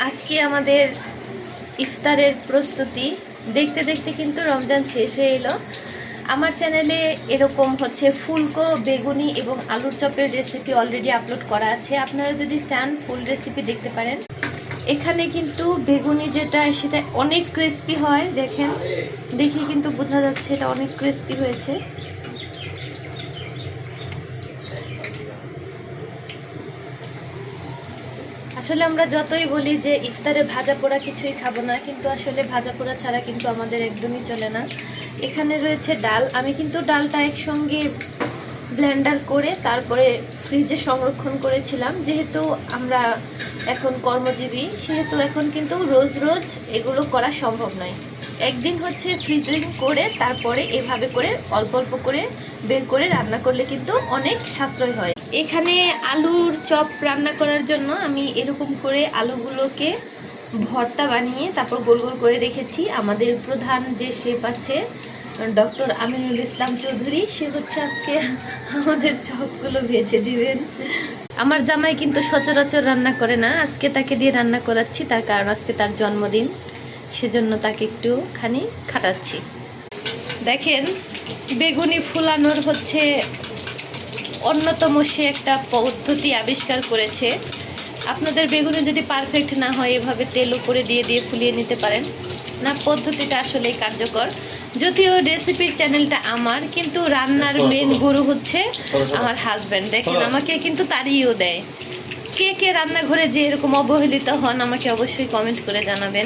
আজকে আমাদের ইফতারের প্রস্তুতি দেখতে দেখতে কিন্তু রমজান শেষ হয়ে এলো। আমার চ্যানেলে এরকম ফুলকো, বেগুনি এবং আলুর চপের রেসিপি অলরেডি আপলোড করা আছে। আপনারা যদি চান ফুল রেসিপি দেখতে পারেন। এখানে কিন্তু বেগুনি যেটা সেটা অনেক ক্রিস্পি হয়, দেখেন, দেখে কিন্তু বোঝা যাচ্ছে এটা অনেক ক্রিস্পি হয়েছে। আসলে আমরা যতই বলি যে ইফতারে ভাজা পোড়া কিছুই খাবো না, কিন্তু আসলে ভাজা পোড়া ছাড়া কিন্তু আমাদের একদমই চলে না। এখানে রয়েছে ডাল। আমি কিন্তু ডালটা একসঙ্গে ব্লেন্ডার করে তারপরে ফ্রিজে সংরক্ষণ করেছিলাম। যেহেতু আমরা এখন কর্মজীবী, সেহেতু এখন কিন্তু রোজ রোজ এগুলো করা সম্ভব নয়। একদিন ফ্রিজিং করে তারপরে এভাবে করে অল্প অল্প করে বের করে রান্না করলে কিন্তু অনেক সাশ্রয় হয়। এখানে আলুর চপ রান্না করার জন্য আমি এরকম করে আলুগুলোকে ভর্তা বানিয়ে তারপর গোল গোল করে রেখেছি। আমাদের প্রধান যে শেফ আছে ডক্টর আমিনুল ইসলাম চৌধুরী, সে আজকে আমাদের চপগুলো ভেজে দিবেন। আমার জামাই কিন্তু সচরাচর রান্না করে না, আজকে তাকে দিয়ে রান্না করাচ্ছি, তার কারণ আজকে তার জন্মদিন, সেজন্য তাকে একটুখানি খাটাচ্ছি। দেখেন, বেগুনি ফুলানোর অন্যতম সে একটা পদ্ধতি আবিষ্কার করেছে। আপনাদের বেগুনি যদি পারফেক্ট না হয়, এভাবে তেল উপরে দিয়ে দিয়ে ফুলিয়ে নিতে পারেন না। পদ্ধতিটা আসলেই কার্যকর। যদিও রেসিপির চ্যানেলটা আমার, কিন্তু রান্নার মেন গুরু আমার হাজব্যান্ড। দেখেন, আমাকে কিন্তু তাড়িয়েও দেয়। কে কে রান্নাঘরে যে এরকম অবহেলিত হন আমাকে অবশ্যই কমেন্ট করে জানাবেন।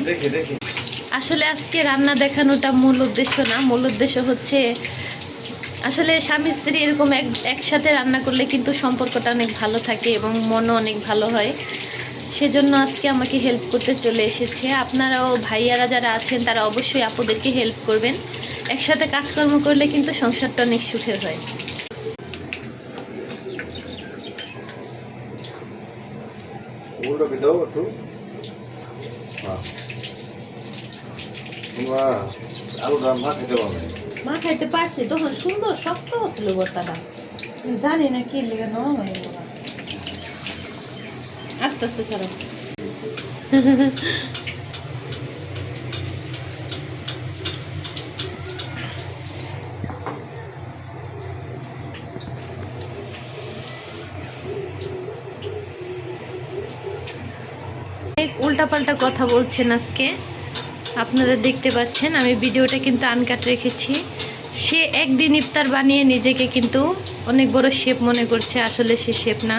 আসলে আজকে রান্না দেখানোটা মূল উদ্দেশ্য না। মূল উদ্দেশ্য আসলে স্বামী স্ত্রী এরকম একসাথে রান্না করলে কিন্তু সম্পর্কটা অনেক ভালো থাকে এবং মনও অনেক ভালো হয়। সেজন্য আজকে আমাকে হেল্প করতে চলে এসেছে। আপনারাও ভাইয়ারা যারা আছেন তারা অবশ্যই আপুদেরকে হেল্প করবেন। একসাথে কাজকর্ম করলে কিন্তু সংসারটা অনেক সুখের হয়। মা খাইতে পারছি, তখন সুন্দর শক্ত ছিল ভর্তাটা, জানি না কি লেগে নরম হয়ে গেল। আস্তে আস্তে ছাড়ো। উল্টাপাল্টা কথা বলছেন আজকে, আপনারা দেখতে পাচ্ছেন। আমি ভিডিওটা কিন্তু আনকাট রেখেছি। সে একদিন ইফতার বানিয়ে নিজেকে কিন্তু অনেক বড় শেফ মনে করছে, আসলে সে শেফ না।